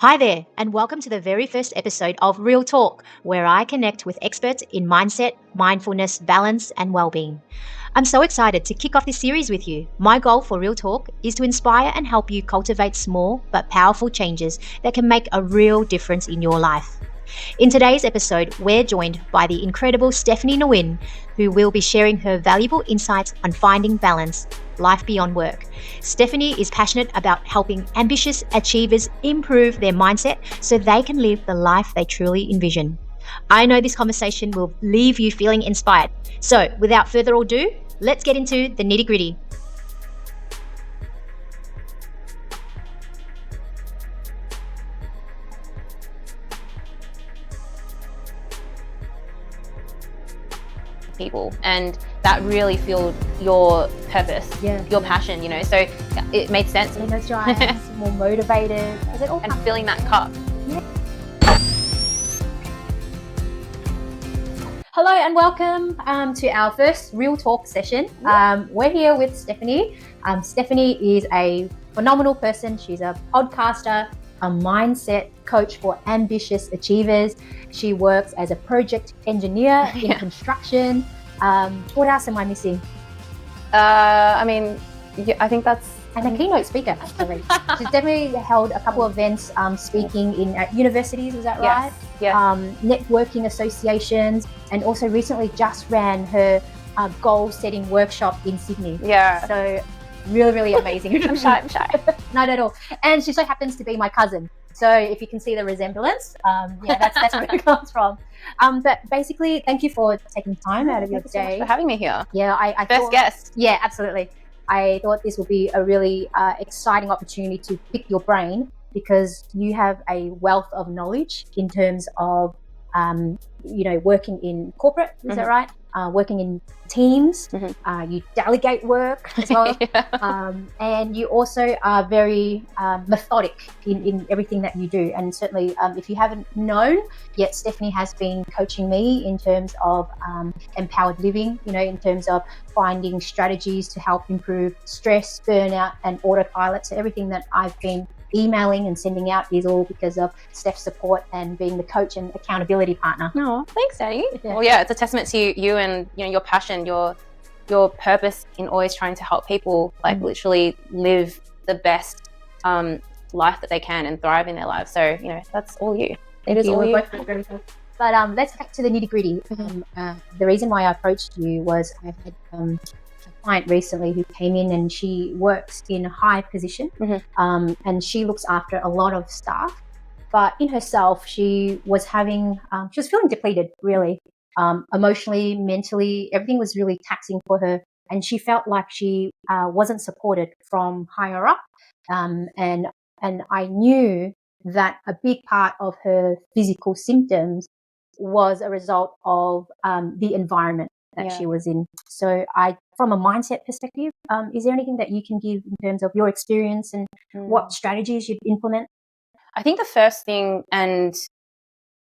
Hi there, and welcome to the very first episode of Real Talk, where I connect with experts in mindset, mindfulness, balance, and well-being. I'm so excited to kick off this series with you. My goal for Real Talk is to inspire and help you cultivate small but powerful changes that can make a real difference in your life. In today's episode, we're joined by the incredible Stephanie Nguyen, who will be sharing her valuable insights on finding balance, life beyond work. Stephanie is passionate about helping ambitious achievers improve their mindset so they can live the life they truly envision. I know this conversation will leave you feeling inspired. So, without further ado, let's get into the nitty-gritty. people, and that really fueled your purpose, your passion, so it made sense. Energized, more motivated, and filling that cup. Hello and welcome to our first Real Talk session. We're here with Stephanie. Stephanie is a phenomenal person. She's a podcaster, a mindset coach for ambitious achievers. She works as a project engineer in construction. What else am I missing? I think that's... And a keynote speaker, actually. She's definitely held a couple of events speaking in at universities, is that right? Yes. Networking associations, and also recently just ran her goal-setting workshop in Sydney. Yeah. So really, really amazing. I'm shy. Not at all. And she so happens to be my cousin. So if you can see the resemblance, that's where it comes from. But basically, thank you for taking time out of your day. Thank you so much for having me here. Yeah, I First guest. Yeah, absolutely. I thought this would be a really exciting opportunity to pick your brain, because you have a wealth of knowledge in terms of, working in corporate, is that right? Working in teams, you delegate work as well. And you also are very methodic in everything that you do. And certainly, if you haven't known yet, Stephanie has been coaching me in terms of empowered living, in terms of finding strategies to help improve stress, burnout, and autopilot. So everything that I've been emailing and sending out is all because of Steph's support and being the coach and accountability partner. Oh, thanks, Daddy. Yeah. Well, yeah, it's a testament to you and your passion, your purpose in always trying to help people literally live the best life that they can and thrive in their lives. So that's all you. It is all you. But let's get to the nitty gritty. The reason why I approached you was I've had a client recently who came in, and she works in a high position, and she looks after a lot of staff, but in herself she was feeling depleted, really, emotionally, mentally. Everything was really taxing for her, and she felt like she wasn't supported from higher up, and I knew that a big part of her physical symptoms was a result of the environment that she was in. So from a mindset perspective, is there anything that you can give in terms of your experience and what strategies you'd implement? I think the first thing, and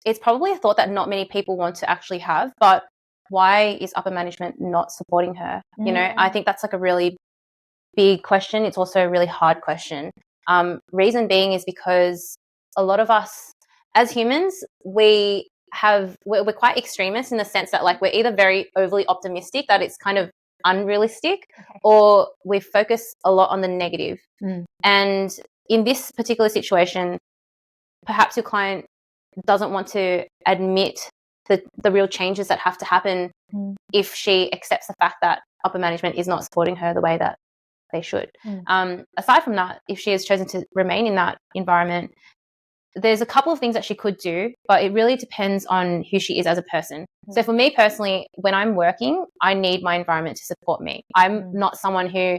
it's probably a thought that not many people want to actually have, but why is upper management not supporting her? I think that's a really big question. It's also a really hard question. Reason being is because a lot of us as humans, we're quite extremist in the sense that we're either very overly optimistic that it's kind of unrealistic, or we focus a lot on the negative. And in this particular situation, perhaps your client doesn't want to admit the real changes that have to happen if she accepts the fact that upper management is not supporting her the way that they should. Aside from that, if she has chosen to remain in that environment, there's a couple of things that she could do, but it really depends on who she is as a person. So for me personally, when I'm working, I need my environment to support me. I'm not someone who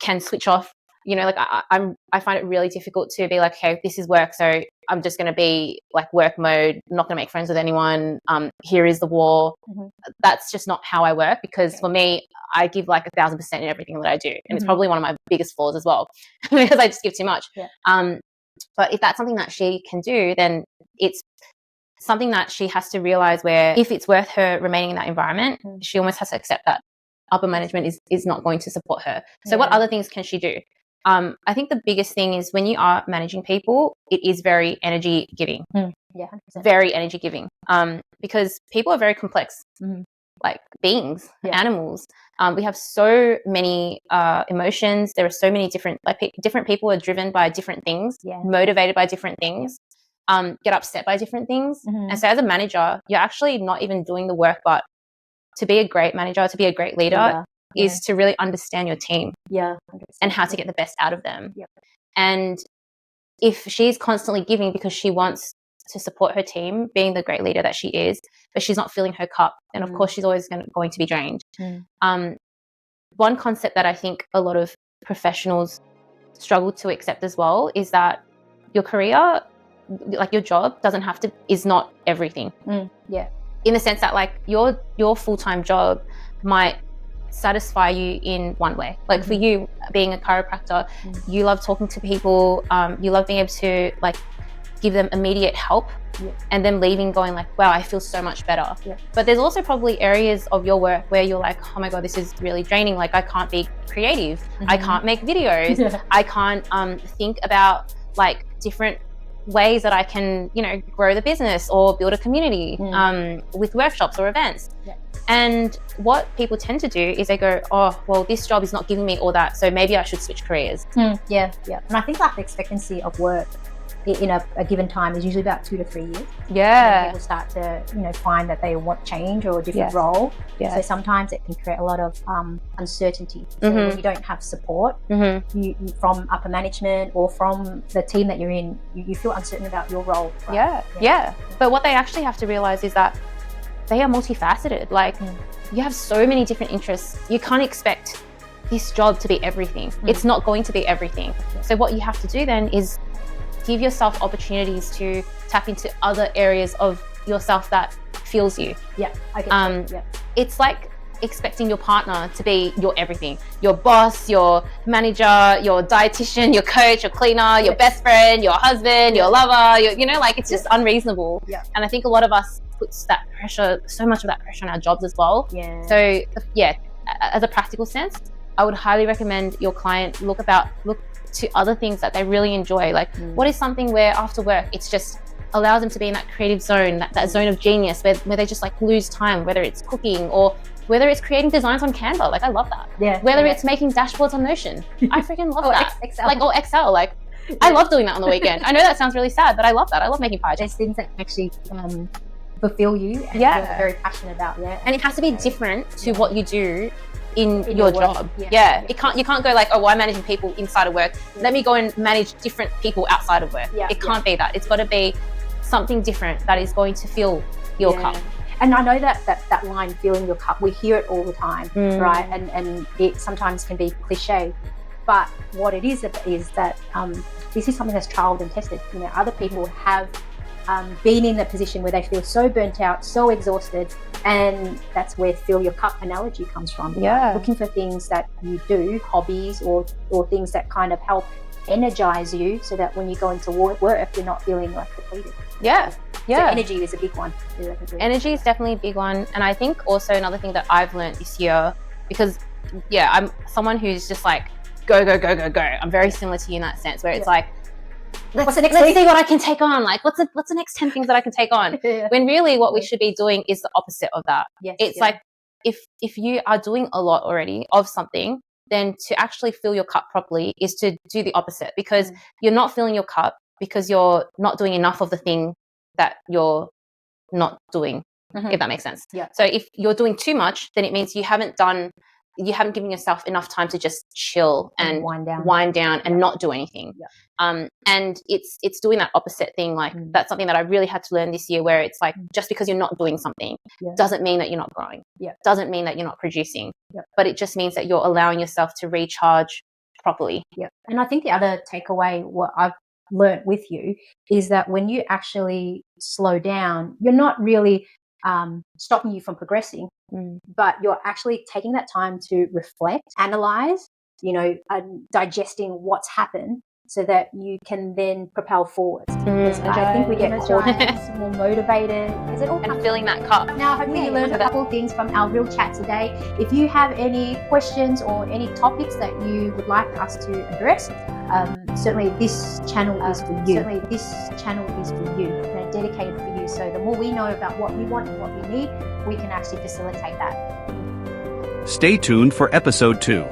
can switch off. I find it really difficult to be okay, this is work, so I'm just going to be work mode, not going to make friends with anyone. Here is the wall. That's just not how I work, because for me, I give 1,000% in everything that I do. And it's probably one of my biggest flaws as well, because I just give too much. But if that's something that she can do, then it's something that she has to realize, where if it's worth her remaining in that environment, she almost has to accept that upper management is not going to support her. So what other things can she do? I think the biggest thing is when you are managing people, it is very energy giving. Yeah, 100%. Very energy giving. Because people are very complex, like beings, animals. We have so many emotions. There are so many different people are driven by different things, motivated by different things, get upset by different things. And so as a manager, you're actually not even doing the work, but to be a great manager, to be a great leader, is to really understand your team and how to get the best out of them. And if she's constantly giving because she wants to support her team, being the great leader that she is, but she's not filling her cup, then of course she's always going to be drained. One concept that I think a lot of professionals struggle to accept as well is that your career, like your job, is not everything. In the sense that like your full-time job might satisfy you in one way. Like for you being a chiropractor, you love talking to people, you love being able to like give them immediate help and then leaving going like, wow, I feel so much better. But there's also probably areas of your work where you're like, oh my God, this is really draining. Like I can't be creative. I can't make videos. I can't think about like different ways that I can, grow the business or build a community with workshops or events. And what people tend to do is they go, oh, well, this job is not giving me all that, so maybe I should switch careers. And I think life expectancy of work in a given time is usually about 2 to 3 years. And people start to, find that they want change or a different role. So sometimes it can create a lot of uncertainty. So when you don't have support you from upper management or from the team that you're in, you feel uncertain about your role. Right? But what they actually have to realize is that they are multifaceted. Like you have so many different interests. You can't expect this job to be everything. It's not going to be everything. So what you have to do then is give yourself opportunities to tap into other areas of yourself that fuels you. It's like expecting your partner to be your everything, your boss, your manager, your dietitian, your coach, your cleaner, your best friend, your husband, your lover, like it's just unreasonable. And I think a lot of us puts that pressure, so much of that pressure on our jobs as well. So as a practical sense, I would highly recommend your client look to other things that they really enjoy. Like what is something where after work it's just allows them to be in that creative zone, that zone of genius where they just like lose time, whether it's cooking or whether it's creating designs on Canva. Like I love that. Whether it's making dashboards on Notion. I freaking love that. Excel. Like, or Excel. Like I love doing that on the weekend. I know that sounds really sad, but I love that. I love making pie There's charts. things that actually fulfill you and you're very passionate about. And it has to be different to what you do in your job. You can't go like, oh, well, I'm managing people inside of work. Let me go and manage different people outside of work. It can't be that. It's got to be something different that is going to fill your cup. And I know that line, filling your cup, we hear it all the time, right? And it sometimes can be cliche, but what it is that this is something that's trialed and tested. Other people have been in a position where they feel so burnt out, so exhausted, and that's where fill your cup analogy comes from. Looking for things that you do, hobbies or things that kind of help energize you so that when you go into work, you're not feeling like depleted. So energy is a big one. Energy is definitely a big one. And I think also another thing that I've learned this year, because I'm someone who's just like, go, go, go, go, go. I'm very similar to you in that sense where it's like, let's see what I can take on. Like, what's the next 10 things that I can take on? When really what we should be doing is the opposite of that. It's like, if you are doing a lot already of something, then to actually fill your cup properly is to do the opposite, because you're not filling your cup because you're not doing enough of the thing that you're not doing, if that makes sense. So if you're doing too much, then it means you haven't given yourself enough time to just chill and wind down and not do anything. And it's doing that opposite thing. Like that's something that I really had to learn this year, where it's like, just because you're not doing something doesn't mean that you're not growing. Doesn't mean that you're not producing. But it just means that you're allowing yourself to recharge properly. And I think the other takeaway, what I've learned with you, is that when you actually slow down, you're not really stopping you from progressing, but you're actually taking that time to reflect, analyze, digesting what's happened, so that you can then propel forwards. Because I think we get caught more motivated because it all and filling that cup. Now, hopefully you learned a couple of things from our real chat today. If you have any questions or any topics that you would like us to address, certainly this channel is for you. Dedicated for you. So the more we know about what we want and what we need, we can actually facilitate that. Stay tuned for episode 2.